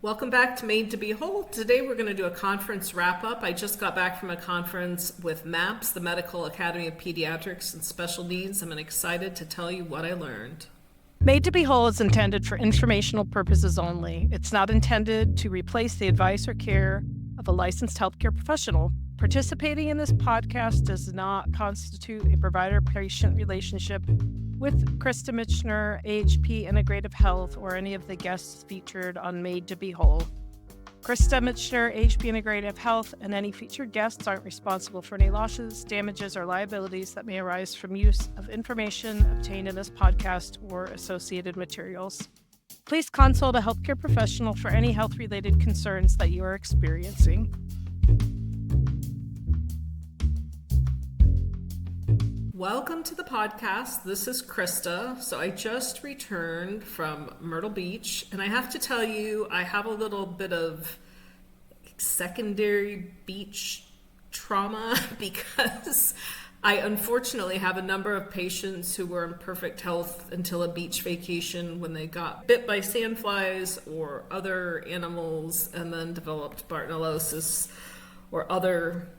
Welcome back to Made to Be Whole. Today we're going to do a conference wrap-up. I just got back from a conference with MAPS, the Medical Academy of Pediatrics and Special Needs. I'm excited to tell you what I learned. Made to Be Whole is intended for informational purposes only. It's not intended to replace the advice or care of a licensed healthcare professional. Participating in this podcast does not constitute a provider-patient relationship with Krista Michener, AHP Integrative Health, or any of the guests featured on Made to Be Whole. Krista Michener, AHP Integrative Health, and any featured guests aren't responsible for any losses, damages, or liabilities that may arise from use of information obtained in this podcast or associated materials. Please consult a healthcare professional for any health-related concerns that you are experiencing. Welcome to the podcast. This is Krista. So I just returned from Myrtle Beach, and I have to tell you, I have a little bit of secondary beach trauma because I unfortunately have a number of patients who were in perfect health until a beach vacation when they got bit by sandflies or other animals and then developed Bartonellosis or other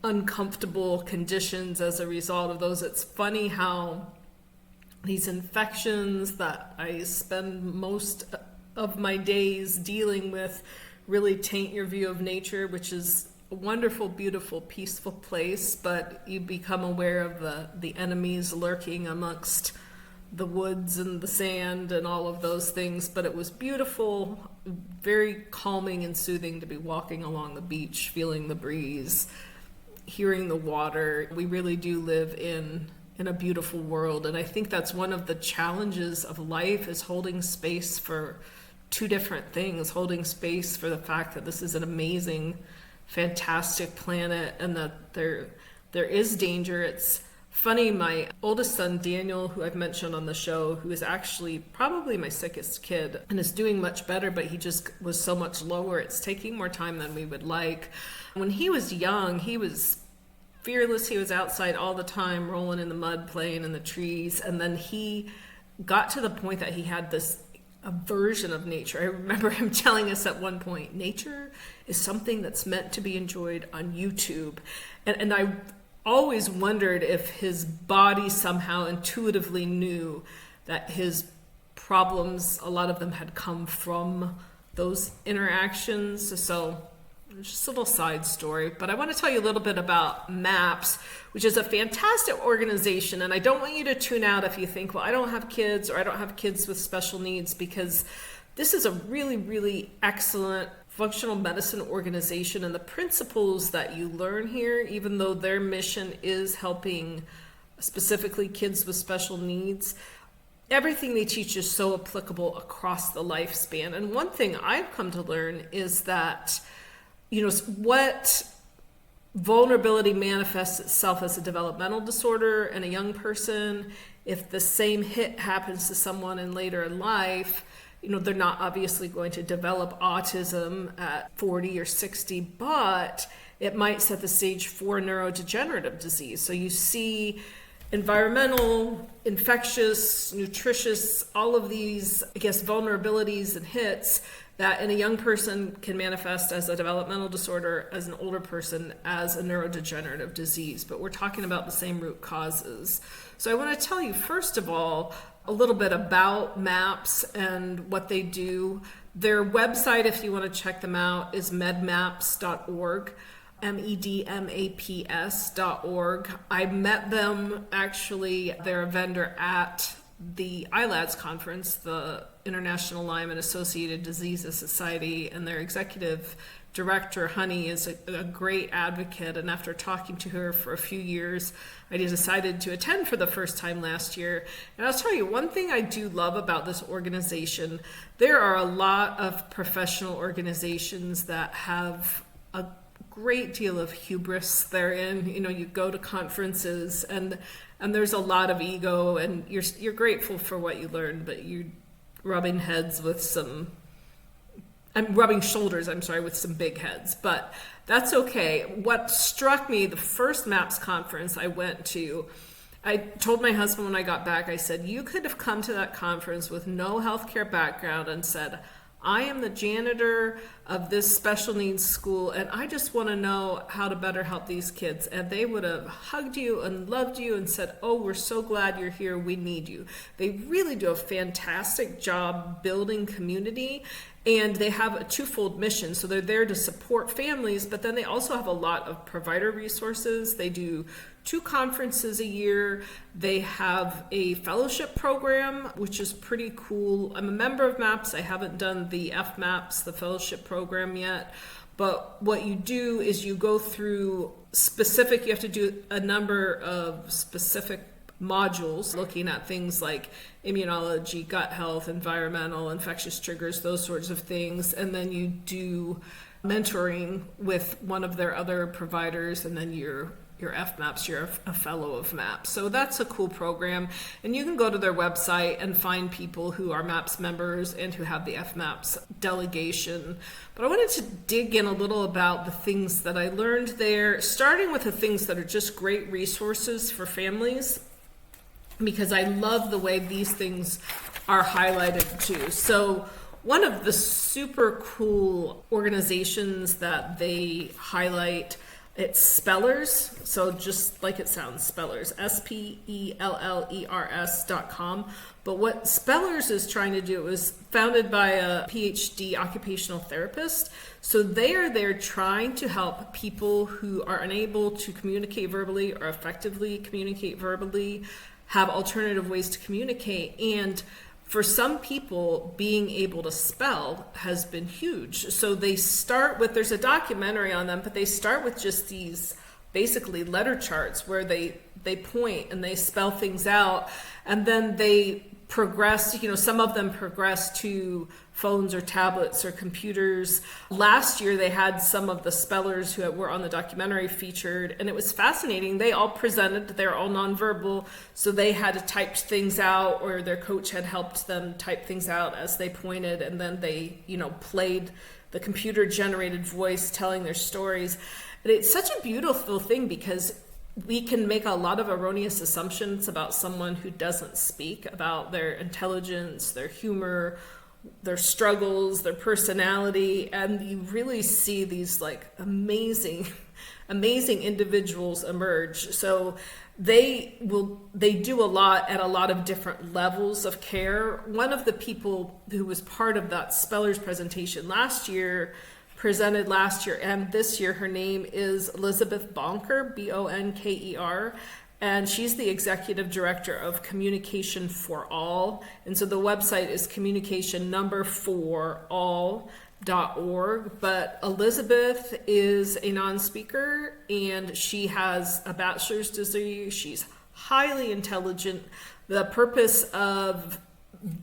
uncomfortable conditions as a result of those. It's funny how these infections that I spend most of my days dealing with really taint your view of nature, which is a wonderful, beautiful, peaceful place, but you become aware of the enemies lurking amongst the woods and the sand and all of those things. But it was beautiful, very calming and soothing to be walking along the beach, feeling the breeze, hearing the water. We really do live in a beautiful world, and I think that's one of the challenges of life, is holding space for two different things. Holding space for the fact that this is an amazing, fantastic planet and that there is danger. It's funny, my oldest son Daniel, who I've mentioned on the show, who is actually probably my sickest kid and is doing much better, but he just was so much lower. It's taking more time than we would like. When he was young, he was fearless. He was outside all the time, rolling in the mud, playing in the trees. And then he got to the point that he had this aversion of nature. I remember him telling us at one point, nature is something that's meant to be enjoyed on YouTube. And I always wondered if his body somehow intuitively knew that his problems, a lot of them had come from those interactions. So just a little side story, but I want to tell you a little bit about MAPS, which is a fantastic organization. And I don't want you to tune out if you think, well, I don't have kids or I don't have kids with special needs, because this is a really, really excellent functional medicine organization. And the principles that you learn here, even though their mission is helping specifically kids with special needs, everything they teach is so applicable across the lifespan. And one thing I've come to learn is that what vulnerability manifests itself as a developmental disorder in a young person, if the same hit happens to someone in later in life, they're not obviously going to develop autism at 40 or 60, but it might set the stage for neurodegenerative disease. So you see environmental, infectious, nutritious, all of these, vulnerabilities and hits that in a young person can manifest as a developmental disorder, as an older person as a neurodegenerative disease. But we're talking about the same root causes. So I want to tell you, first of all, a little bit about MAPS and what they do. Their website, if you want to check them out, is medmaps.org. medmaps.org. I met them, actually, they're a vendor at the ILADS conference, the International Lyme and Associated Diseases Society, and their executive director, Honey, is a great advocate. And after talking to her for a few years, I decided to attend for the first time last year. And I'll tell you, one thing I do love about this organization, there are a lot of professional organizations that have a great deal of hubris therein. You go to conferences and there's a lot of ego, and you're grateful for what you learned, but you're rubbing shoulders with some big heads, but that's okay. What struck me, the first MAPS conference I went to, I told my husband when I got back, I said, you could have come to that conference with no healthcare background and said, I am the janitor of this special needs school, and I just want to know how to better help these kids. And they would have hugged you and loved you and said, oh, we're so glad you're here. We need you. They really do a fantastic job building community. And they have a twofold mission. So they're there to support families, but then they also have a lot of provider resources. They do 2 conferences a year. They have a fellowship program, which is pretty cool. I'm a member of MAPS. I haven't done the FMAPS, the fellowship program yet. But what you do is you go through you have to do a number of specific modules looking at things like immunology, gut health, environmental, infectious triggers, those sorts of things. And then you do mentoring with one of their other providers, and then your FMAPs, you're a fellow of MAPS. So that's a cool program. And you can go to their website and find people who are MAPS members and who have the FMAPS delegation. But I wanted to dig in a little about the things that I learned there, starting with the things that are just great resources for families, because I love the way these things are highlighted too. So one of the super cool organizations that they highlight, it's Spellers. So just like it sounds, Spellers, SPELLERS.com. But what Spellers is trying to do is founded by a PhD occupational therapist. So they are there trying to help people who are unable to communicate verbally or effectively communicate verbally, have alternative ways to communicate. And for some people, being able to spell has been huge. So they start with, there's a documentary on them, but they start with just these basically letter charts where they point and they spell things out. And then they progress, some of them progress to phones or tablets or computers. Last year, they had some of the spellers who were on the documentary featured, and it was fascinating. They all presented, they're all nonverbal, so they had to type things out, or their coach had helped them type things out as they pointed, and then they, played the computer-generated voice telling their stories. And it's such a beautiful thing because we can make a lot of erroneous assumptions about someone who doesn't speak, about their intelligence, their humor, their struggles, their personality, and you really see these amazing individuals emerge. So they do a lot at a lot of different levels of care. One of the people who was part of that Spellers presentation presented last year and this year, her name is Elizabeth Bonker, Bonker, and she's the executive director of Communication for All. And so the website is communication4all.org. But Elizabeth is a non-speaker, and she has a bachelor's degree. She's highly intelligent. The purpose of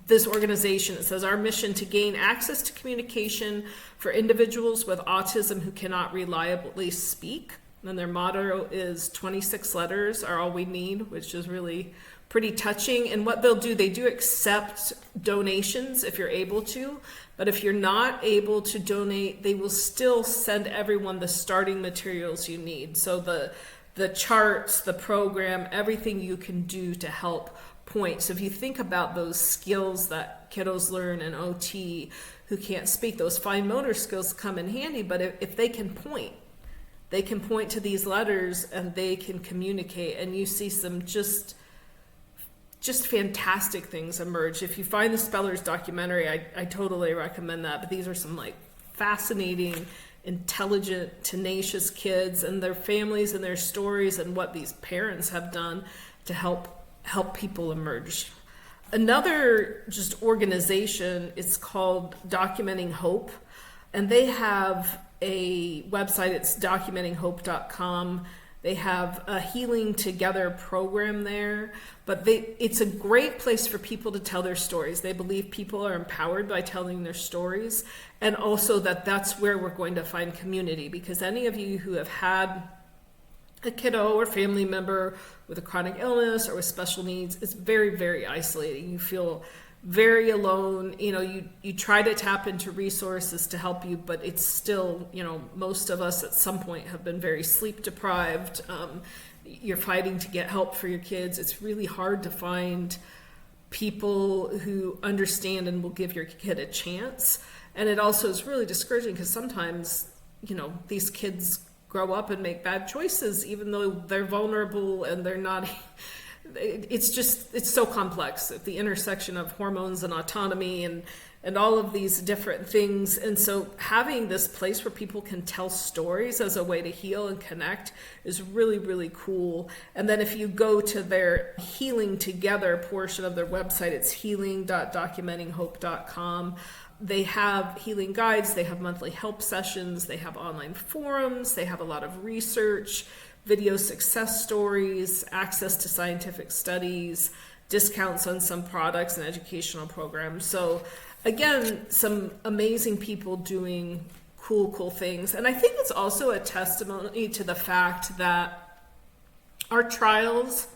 this organization, it says, our mission to gain access to communication for individuals with autism who cannot reliably speak. And their motto is 26 letters are all we need, which is really pretty touching. And what they'll do, they do accept donations if you're able to, but if you're not able to donate, they will still send everyone the starting materials you need. So the charts, the program, everything you can do to help point. So if you think about those skills that kiddos learn in OT who can't speak, those fine motor skills come in handy, but if they can point, they can point to these letters and they can communicate, and you see some just fantastic things emerge. If you find the Spellers documentary, I totally recommend that. But these are some fascinating, intelligent, tenacious kids and their families and their stories and what these parents have done to help people emerge. Another just organization, it's called Documenting Hope, and they have a website, it's documentinghope.com. They have a Healing Together program there, but it's a great place for people to tell their stories. They believe people are empowered by telling their stories, and also that's where we're going to find community, because any of you who have had a kiddo or family member with a chronic illness or with special needs, it's very, very isolating. You feel very alone. You try to tap into resources to help you, but it's still, most of us at some point have been very sleep deprived. You're fighting to get help for your kids. It's really hard to find people who understand and will give your kid a chance. And it also is really discouraging because sometimes, these kids grow up and make bad choices, even though they're vulnerable and they're not. It's so complex at the intersection of hormones and autonomy and all of these different things. And so having this place where people can tell stories as a way to heal and connect is really, really cool. And then if you go to their Healing Together portion of their website, it's healing.documentinghope.com. They have healing guides, they have monthly help sessions, they have online forums, they have a lot of research, video success stories, access to scientific studies, discounts on some products and educational programs. So again, some amazing people doing cool things. And I think it's also a testimony to the fact that our trials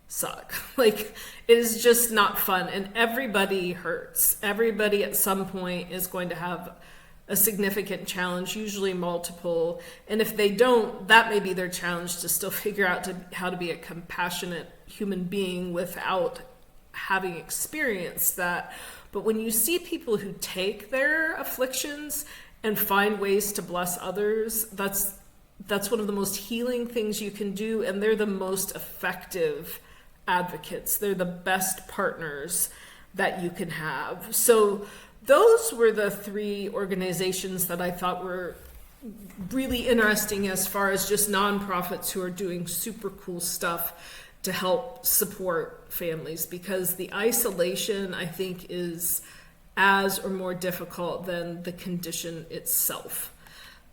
suck. Like, it is just not fun, and everybody hurts. Everybody at some point is going to have a significant challenge, usually multiple. And if they don't, that may be their challenge, to still figure out how to be a compassionate human being without having experienced that. But when you see people who take their afflictions and find ways to bless others, that's one of the most healing things you can do, and they're the most effective advocates. They're the best partners that you can have. So those were the 3 organizations that I thought were really interesting as far as just nonprofits who are doing super cool stuff to help support families, because the isolation, I think, is as or more difficult than the condition itself.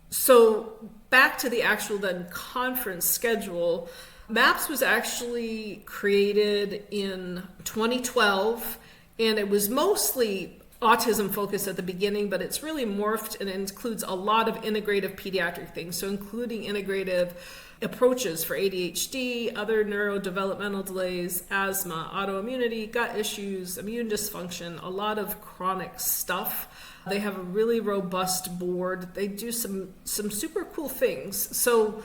So back to the actual then conference schedule. MAPS was actually created in 2012, and it was mostly autism focused at the beginning, but it's really morphed and it includes a lot of integrative pediatric things. So including integrative approaches for ADHD, other neurodevelopmental delays, asthma, autoimmunity, gut issues, immune dysfunction, a lot of chronic stuff. They have a really robust board. They do some super cool things. So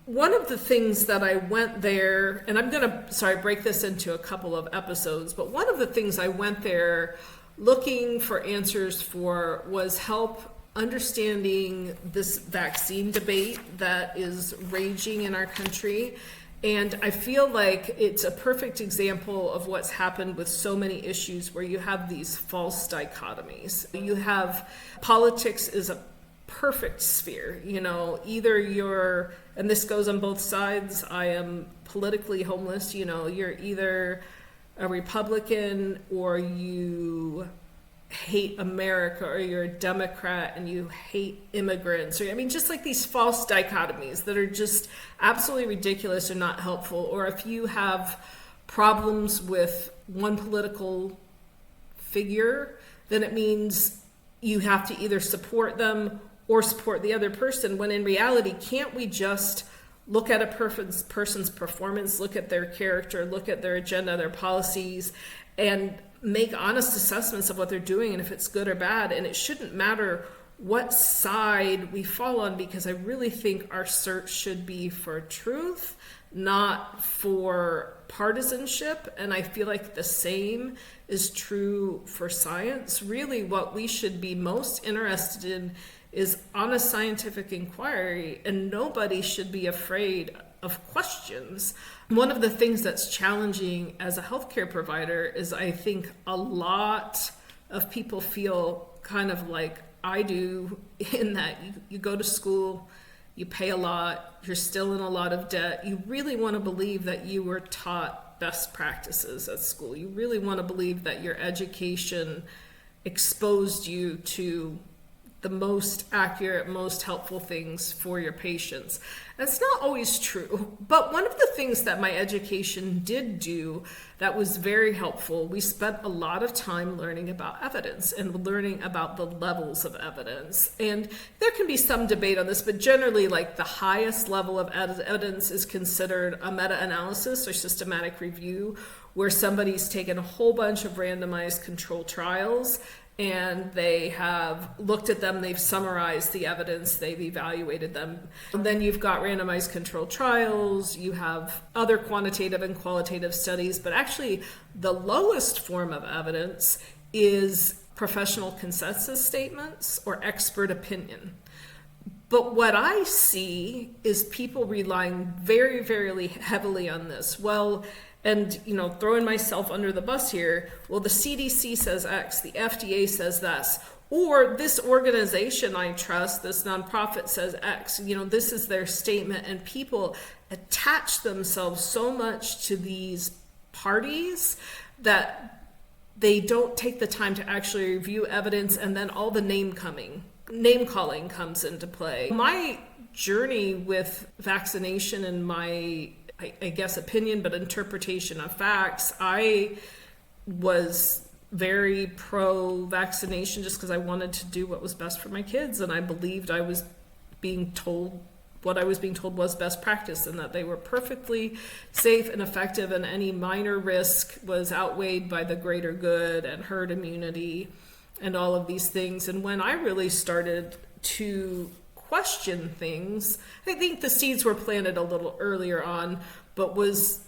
one of the things that I went there, and I'm going to, break this into a couple of episodes, but one of the things I went there looking for answers for was help understanding this vaccine debate that is raging in our country. And I feel like it's a perfect example of what's happened with so many issues where you have these false dichotomies. You have politics is a perfect sphere, either you're, and this goes on both sides, I am politically homeless, you're either a Republican or you hate America, or you're a Democrat and you hate immigrants, or just like these false dichotomies that are just absolutely ridiculous or not helpful. Or if you have problems with one political figure, then it means you have to either support them or support the other person, when in reality, can't we just look at a person's performance, look at their character, look at their agenda, their policies, and make honest assessments of what they're doing and if it's good or bad? And it shouldn't matter what side we fall on, because I really think our search should be for truth, not for partisanship. And I feel like the same is true for science. Really, what we should be most interested in is honest scientific inquiry, and nobody should be afraid of questions. One of the things that's challenging as a healthcare provider is I think a lot of people feel kind of like I do, in that you go to school, you pay a lot, you're still in a lot of debt. You really want to believe that you were taught best practices at school. You really want to believe that your education exposed you to the most accurate, most helpful things for your patients. That's not always true, but one of the things that my education did do that was very helpful, we spent a lot of time learning about evidence and learning about the levels of evidence. And there can be some debate on this, but generally, like, the highest level of evidence is considered a meta-analysis or systematic review, where somebody's taken a whole bunch of randomized controlled trials and they have looked at them, they've summarized the evidence, they've evaluated them. And then you've got randomized controlled trials, you have other quantitative and qualitative studies, but actually the lowest form of evidence is professional consensus statements or expert opinion. But what I see is people relying very, very heavily on this. Well, and, throwing myself under the bus here, well, the CDC says X, the FDA says this, or this organization I trust, this nonprofit says X, this is their statement, and people attach themselves so much to these parties that they don't take the time to actually review evidence, and then all the name calling comes into play. My journey with vaccination and my, I guess, opinion, but interpretation of facts, I was very pro-vaccination just because I wanted to do what was best for my kids, and I believed I was being told what I was being told was best practice, and that they were perfectly safe and effective, and any minor risk was outweighed by the greater good and herd immunity and all of these things. And when I really started to question things, I think the seeds were planted a little earlier on, but was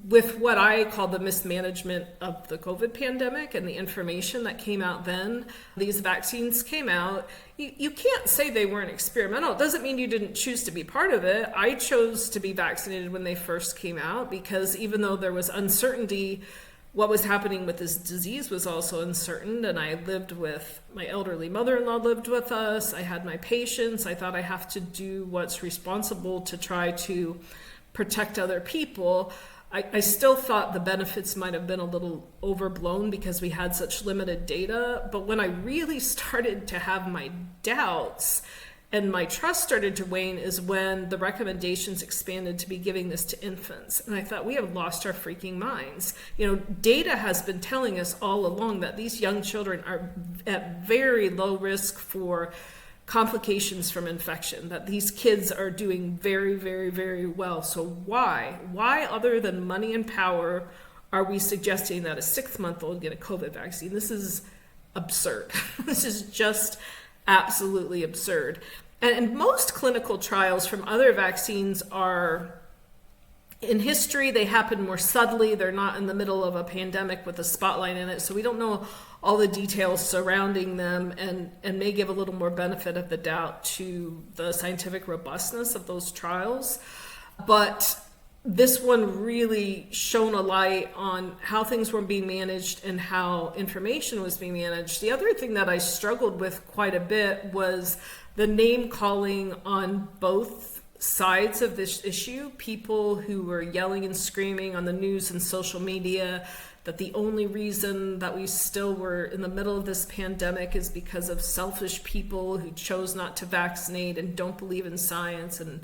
with what I call the mismanagement of the COVID pandemic and the information that came out then. These vaccines came out. You can't say they weren't experimental. It doesn't mean you didn't choose to be part of it. I chose to be vaccinated when they first came out because even though there was uncertainty, what was happening with this disease was also uncertain. And I lived with my elderly mother-in-law lived with us. I had my patients. I thought I have to do what's responsible to try to protect other people. I still thought the benefits might have been a little overblown because we had such limited data. But when I really started to have my doubts and my trust started to wane is when the recommendations expanded to be giving this to infants. And I thought, we have lost our freaking minds. Data has been telling us all along that these young children are at very low risk for complications from infection, that these kids are doing very, very, very well. So why other than money and power are we suggesting that a 6-month-old get a COVID vaccine? This is absurd. This is just absolutely absurd. And most clinical trials from other vaccines are, in history, they happen more subtly. They're not in the middle of a pandemic with a spotlight in it. So we don't know all the details surrounding them, and may give a little more benefit of the doubt to the scientific robustness of those trials. But this one really shone a light on how things were being managed and how information was being managed. The other thing that I struggled with quite a bit was the name calling on both sides of this issue. People who were yelling and screaming on the news and social media that the only reason that we still were in the middle of this pandemic is because of selfish people who chose not to vaccinate and don't believe in science and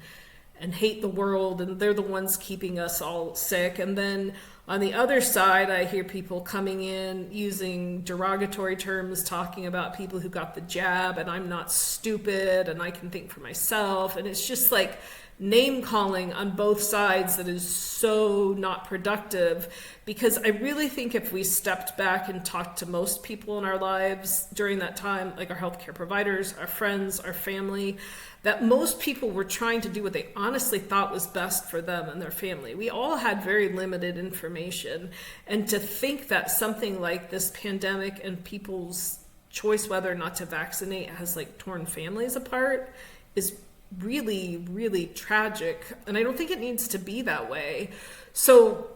hate the world, and they're the ones keeping us all sick. And then on the other side, I hear people coming in using derogatory terms, talking about people who got the jab, and I'm not stupid, and I can think for myself. And it's just like name calling on both sides that is so not productive, because I really think if we stepped back and talked to most people in our lives during that time, like our healthcare providers, our friends, our family, that most people were trying to do what they honestly thought was best for them and their family. We all had very limited information, and to think that something like this pandemic and people's choice whether or not to vaccinate has like torn families apart is really, really tragic. And I don't think it needs to be that way. So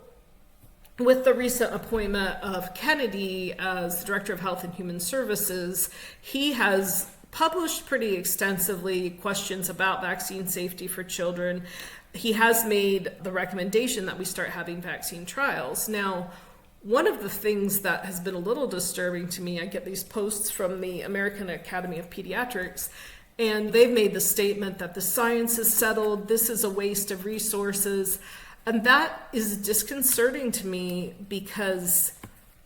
with the recent appointment of Kennedy as the Director of Health and Human Services, he has published pretty extensively questions about vaccine safety for children. He has made the recommendation that we start having vaccine trials. Now, one of the things that has been a little disturbing to me, I get these posts from the American Academy of Pediatrics, and they've made the statement that the science is settled, this is a waste of resources. And that is disconcerting to me because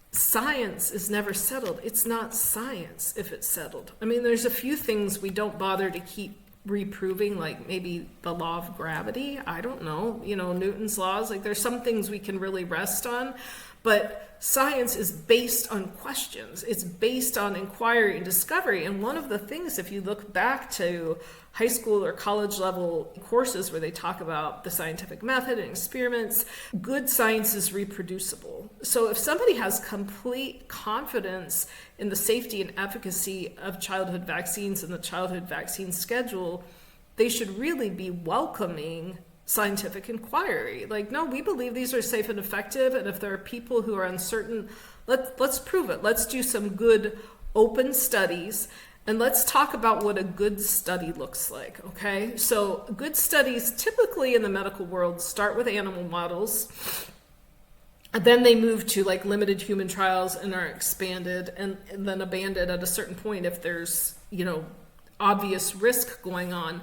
science is never settled. It's not science if it's settled. I mean, there's a few things we don't bother to keep reproving, like maybe the law of gravity. I don't know, Newton's laws. Like there's some things we can really rest on. But science is based on questions. It's based on inquiry and discovery. And one of the things, if you look back to high school or college level courses where they talk about the scientific method and experiments, good science is reproducible. So if somebody has complete confidence in the safety and efficacy of childhood vaccines and the childhood vaccine schedule, they should really be welcoming scientific inquiry. Like, no, we believe these are safe and effective, and if there are people who are uncertain, let's prove it. Let's do some good open studies, and let's talk about what a good study looks like, okay? So good studies typically in the medical world start with animal models, and then they move to like limited human trials and are expanded and then abandoned at a certain point if there's, obvious risk going on.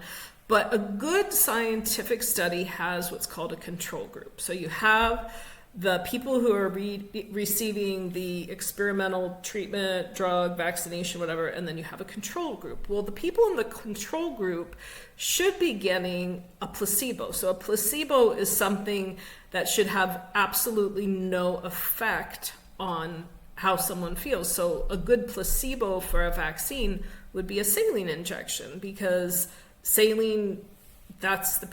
But a good scientific study has what's called a control group. So you have the people who are receiving the experimental treatment, drug, vaccination, whatever, and then you have a control group. Well, the people in the control group should be getting a placebo. So a placebo is something that should have absolutely no effect on how someone feels. So a good placebo for a vaccine would be a saline injection, because saline, that's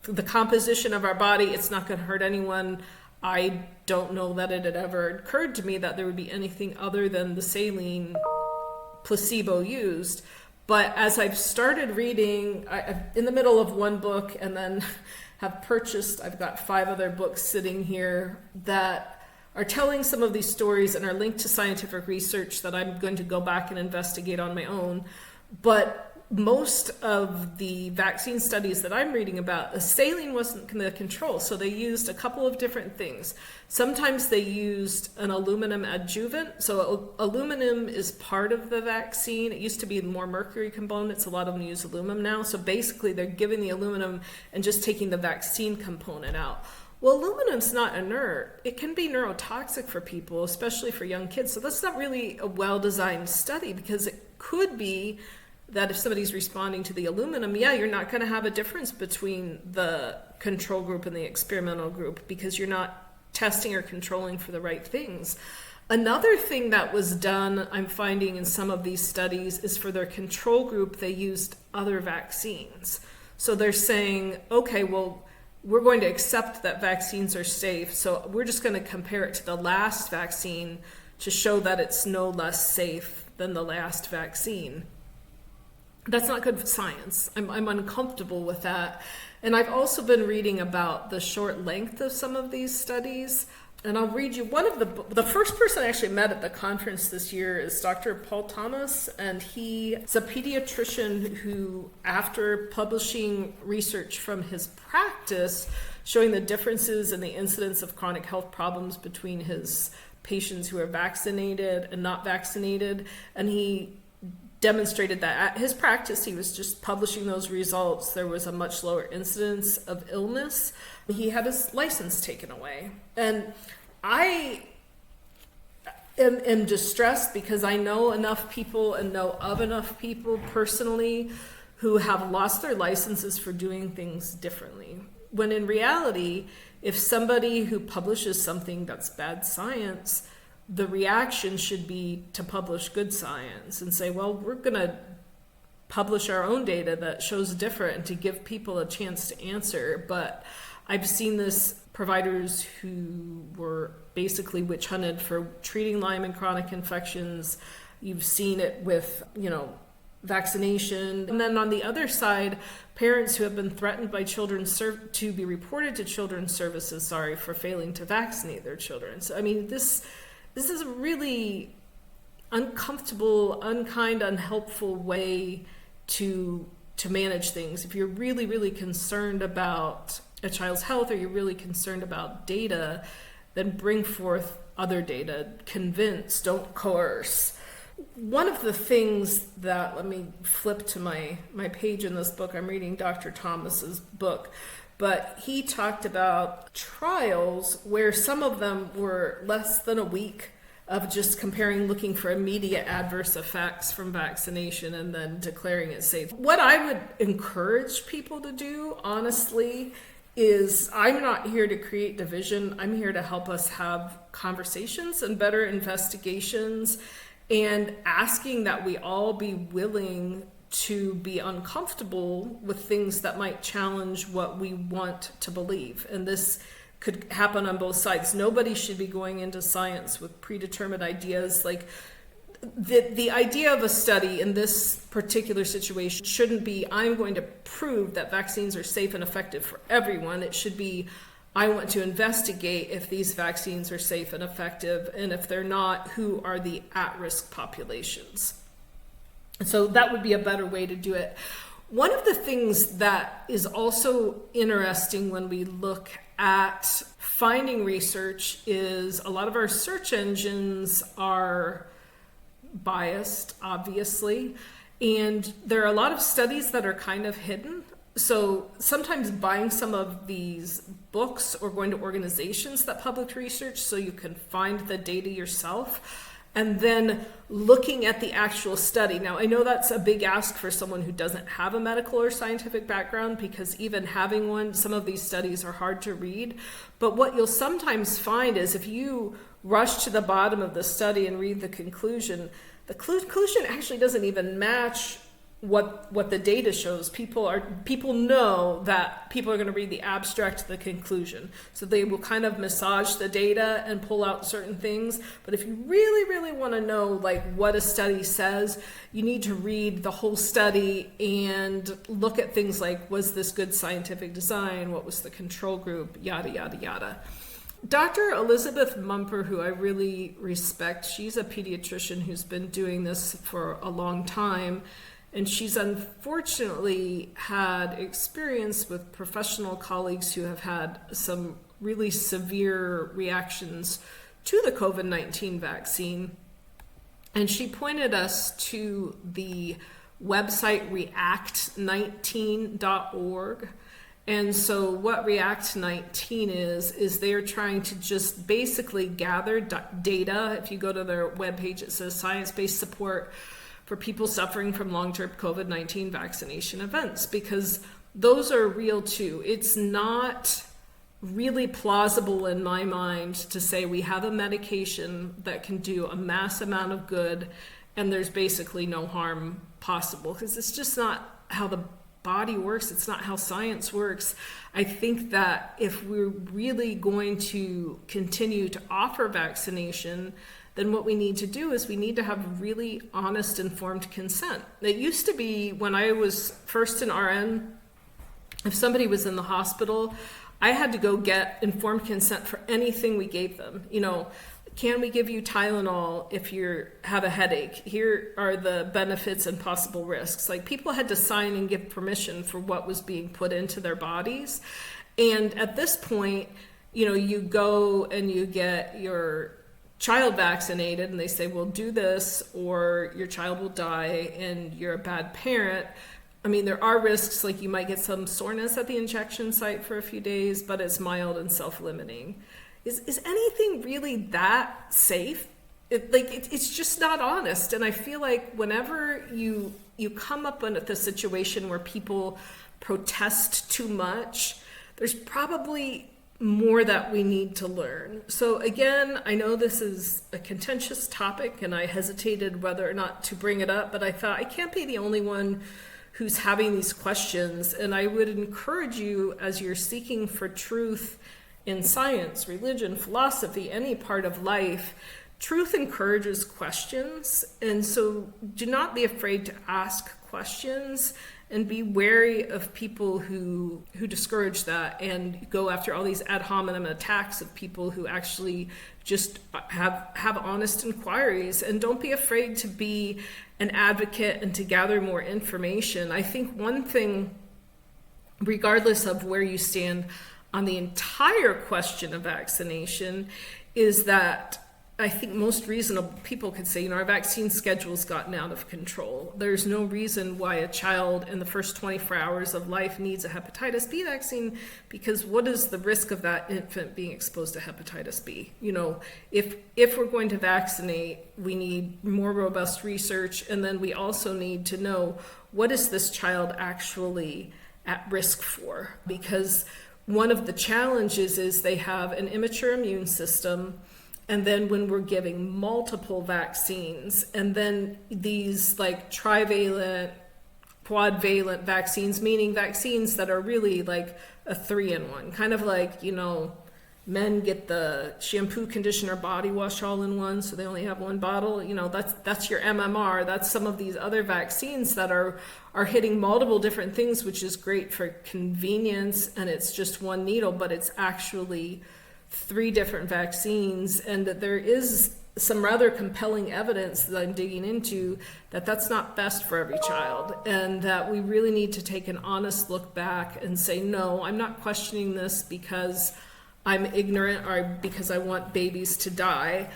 the composition of our body. It's not going to hurt anyone. I don't know that it had ever occurred to me that there would be anything other than the saline placebo used. But as I've started reading, I'm in the middle of one book and then I've got 5 other books sitting here that are telling some of these stories and are linked to scientific research that I'm going to go back and investigate on my own. But most of the vaccine studies that I'm reading about, saline wasn't the control. So they used a couple of different things. Sometimes they used an aluminum adjuvant. So aluminum is part of the vaccine. It used to be more mercury components. A lot of them use aluminum now. So basically they're giving the aluminum and just taking the vaccine component out. Well, aluminum's not inert. It can be neurotoxic for people, especially for young kids. So that's not really a well-designed study, because it could be that if somebody's responding to the aluminum, you're not going to have a difference between the control group and the experimental group, because you're not testing or controlling for the right things. Another thing that was done, I'm finding in some of these studies, is for their control group, they used other vaccines. So they're saying, okay, well, we're going to accept that vaccines are safe, so we're just going to compare it to the last vaccine to show that it's no less safe than the last vaccine. That's not good science. I'm uncomfortable with that. And I've also been reading about the short length of some of these studies. And I'll read you one of the first person I actually met at the conference this year is Dr. Paul Thomas. And he's a pediatrician who, after publishing research from his practice showing the differences in the incidence of chronic health problems between his patients who are vaccinated and not vaccinated, and he demonstrated that at his practice, he was just publishing those results. There was a much lower incidence of illness. He had his license taken away. And I am distressed because I know enough people and know of enough people personally who have lost their licenses for doing things differently. When in reality, if somebody who publishes something that's bad science, the reaction should be to publish good science and say, well, we're going to publish our own data that shows different, and to give people a chance to answer. But I've seen this, providers who were basically witch hunted for treating Lyme and chronic infections. You've seen it with, vaccination. And then on the other side, parents who have been threatened by to be reported to children's services, for failing to vaccinate their children. So, this is a really uncomfortable, unkind, unhelpful way to manage things. If you're really, really concerned about a child's health, or you're really concerned about data, then bring forth other data. Convince, don't coerce. One of the things that, let me flip to my page in this book. I'm reading Dr. Thomas's book. But he talked about trials where some of them were less than a week of just looking for immediate adverse effects from vaccination and then declaring it safe. What I would encourage people to do, honestly, is I'm not here to create division. I'm here to help us have conversations and better investigations, and asking that we all be willing to be uncomfortable with things that might challenge what we want to believe. And this could happen on both sides. Nobody should be going into science with predetermined ideas. Like the idea of a study in this particular situation shouldn't be, I'm going to prove that vaccines are safe and effective for everyone. It should be, I want to investigate if these vaccines are safe and effective, and if they're not, who are the at-risk populations. So that would be a better way to do it. One of the things that is also interesting when we look at finding research is a lot of our search engines are biased, obviously, and there are a lot of studies that are kind of hidden. So sometimes buying some of these books or going to organizations that publish research so you can find the data yourself, and then looking at the actual study. Now, I know that's a big ask for someone who doesn't have a medical or scientific background, because even having one, some of these studies are hard to read. But what you'll sometimes find is if you rush to the bottom of the study and read the conclusion actually doesn't even match what the data shows. People know that people are going to read the abstract to the conclusion, so they will kind of massage the data and pull out certain things. But if you really, really want to know like what a study says, you need to read the whole study and look at things like, was this good scientific design? What was the control group? Yada, yada, yada. Dr. Elizabeth Mumper, who I really respect, she's a pediatrician who's been doing this for a long time. And she's unfortunately had experience with professional colleagues who have had some really severe reactions to the COVID-19 vaccine. And she pointed us to the website react19.org. And so what React19 is they're trying to just basically gather data. If you go to their webpage, it says science-based support for people suffering from long-term COVID-19 vaccination events, because those are real too. It's not really plausible in my mind to say we have a medication that can do a mass amount of good and there's basically no harm possible, because it's just not how the body works. It's not how science works. I think that if we're really going to continue to offer vaccination, then what we need to do is we need to have really honest, informed consent. It used to be when I was first in RN, if somebody was in the hospital, I had to go get informed consent for anything we gave them. You know, can we give you Tylenol if you have a headache? Here are the benefits and possible risks. Like, people had to sign and give permission for what was being put into their bodies. And at this point, you know, you go and you get your child vaccinated and they say, well, do this or your child will die and you're a bad parent. I mean, there are risks, like you might get some soreness at the injection site for a few days, but it's mild and self-limiting. Is anything really that safe? It's just not honest. And I feel like whenever you come up with a situation where people protest too much, there's probably more that we need to learn. So again, I know this is a contentious topic and I hesitated whether or not to bring it up, but I thought I can't be the only one who's having these questions. And I would encourage you, as you're seeking for truth in science, religion, philosophy, any part of life, truth encourages questions. And so do not be afraid to ask questions, and be wary of people who discourage that and go after all these ad hominem attacks of people who actually just have honest inquiries. And don't be afraid to be an advocate and to gather more information. I think one thing, regardless of where you stand on the entire question of vaccination, is that I think most reasonable people could say, you know, our vaccine schedule's gotten out of control. There's no reason why a child in the first 24 hours of life needs a hepatitis B vaccine, because what is the risk of that infant being exposed to hepatitis B? You know, if we're going to vaccinate, we need more robust research, and then we also need to know, what is this child actually at risk for? Because one of the challenges is they have an immature immune system. And then when we're giving multiple vaccines, and then these like trivalent, quadvalent vaccines, meaning vaccines that are really like a 3-in-1, kind of like, men get the shampoo, conditioner, body wash all in one, so they only have one bottle. That's your MMR. That's some of these other vaccines that are hitting multiple different things, which is great for convenience, and it's just one needle, but it's actually 3 different vaccines, and that there is some rather compelling evidence that I'm digging into that that's not best for every child, and that we really need to take an honest look back and say, no, I'm not questioning this because I'm ignorant or because I want babies to die.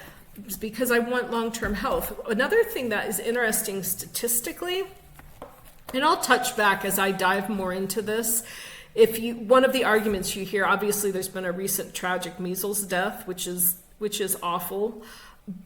It's because I want long-term health. Another thing that is interesting statistically, and I'll touch back as I dive more into this, one of the arguments you hear, obviously there's been a recent tragic measles death, which is awful.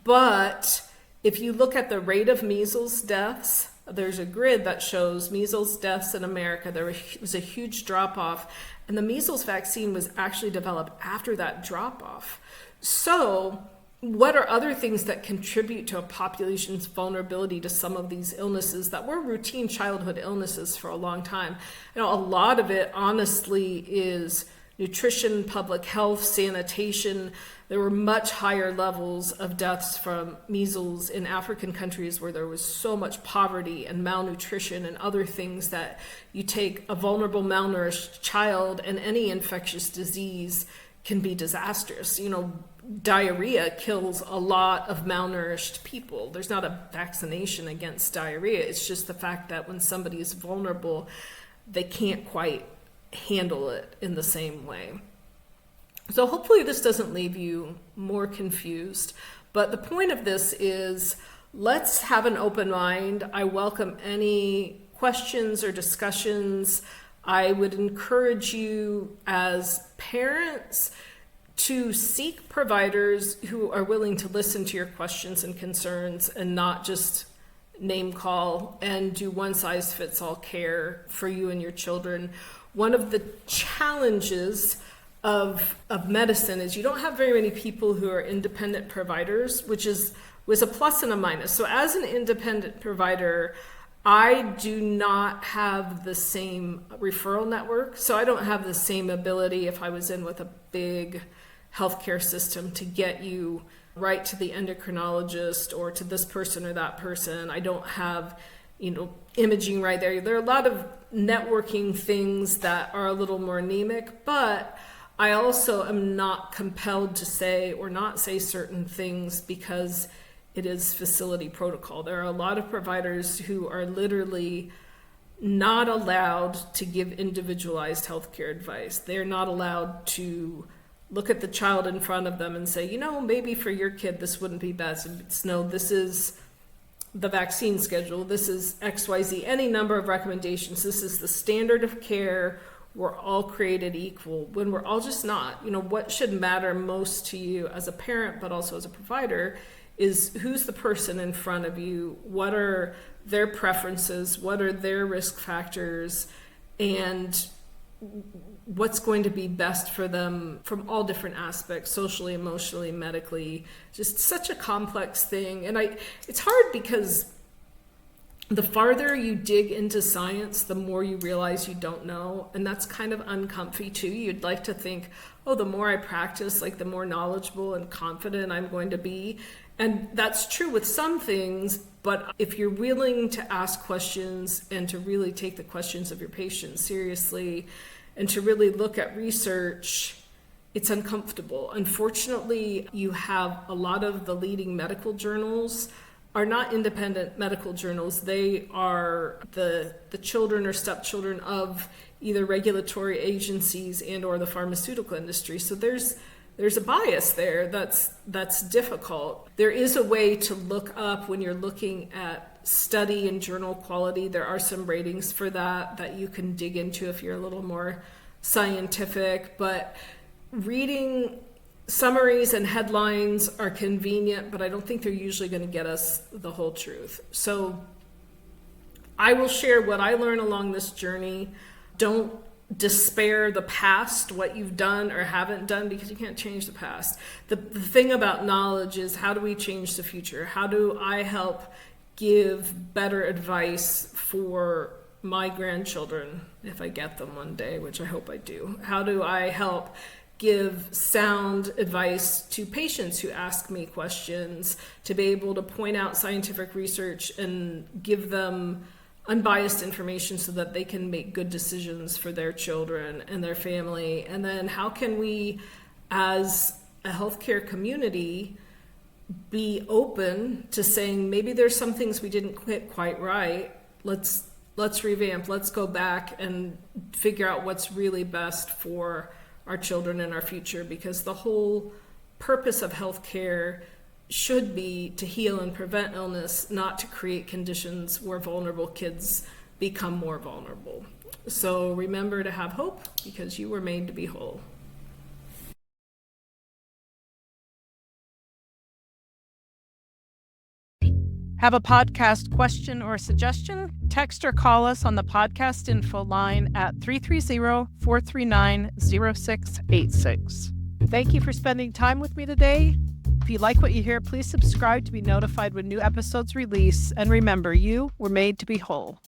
But if you look at the rate of measles deaths, there's a grid that shows measles deaths in America. There was a huge drop off, and the measles vaccine was actually developed after that drop off. So what are other things that contribute to a population's vulnerability to some of these illnesses that were routine childhood illnesses for a long time? A lot of it, honestly, is nutrition, public health, sanitation. There were much higher levels of deaths from measles in African countries where there was so much poverty and malnutrition and other things that you take a vulnerable, malnourished child, and any infectious disease can be disastrous. Diarrhea kills a lot of malnourished people. There's not a vaccination against diarrhea. It's just the fact that when somebody is vulnerable, they can't quite handle it in the same way. So hopefully this doesn't leave you more confused. But the point of this is, let's have an open mind. I welcome any questions or discussions. I would encourage you as parents to seek providers who are willing to listen to your questions and concerns and not just name call and do one-size-fits-all care for you and your children. One of the challenges of medicine is you don't have very many people who are independent providers, which was a plus and a minus. So as an independent provider, I do not have the same referral network. So I don't have the same ability if I was in with a big healthcare system to get you right to the endocrinologist or to this person or that person. I don't have, imaging right there. There are a lot of networking things that are a little more anemic, but I also am not compelled to say or not say certain things because it is facility protocol. There are a lot of providers who are literally not allowed to give individualized healthcare advice. They're not allowed to look at the child in front of them and say, maybe for your kid this wouldn't be best. It's no, this is the vaccine schedule, this is XYZ, any number of recommendations, this is the standard of care, we're all created equal, when we're all just not. What should matter most to you as a parent, but also as a provider, is who's the person in front of you, what are their preferences, what are their risk factors, and what's going to be best for them from all different aspects, socially, emotionally, medically. Just such a complex thing. And it's hard because the farther you dig into science, the more you realize you don't know. And that's kind of uncomfy too. You'd like to think, the more I practice, the more knowledgeable and confident I'm going to be. And that's true with some things, but if you're willing to ask questions and to really take the questions of your patients seriously and to really look at research, it's uncomfortable. Unfortunately, you have a lot of the leading medical journals are not independent medical journals. They are the children or stepchildren of either regulatory agencies and or the pharmaceutical industry. So there's a bias there that's difficult. There is a way to look up when you're looking at study and journal quality. There are some ratings for that you can dig into if you're a little more scientific, but reading summaries and headlines are convenient, but I don't think they're usually going to get us the whole truth. So I will share what I learn along this journey. Don't despair the past, what you've done or haven't done, because you can't change the past. The thing about knowledge is, how do we change the future? How do I help give better advice for my grandchildren if I get them one day, which I hope I do? How do I help give sound advice to patients who ask me questions, to be able to point out scientific research and give them unbiased information so that they can make good decisions for their children and their family? And then how can we, as a healthcare community, be open to saying, maybe there's some things we didn't get quite right. Let's revamp. Let's go back and figure out what's really best for our children and our future, because the whole purpose of healthcare should be to heal and prevent illness, not to create conditions where vulnerable kids become more vulnerable. So remember to have hope, because you were made to be whole. Have a podcast question or suggestion? Text or call us on the podcast info line at 330-439-0686. Thank you for spending time with me today. If you like what you hear, please subscribe to be notified when new episodes release. And remember, you were made to be whole.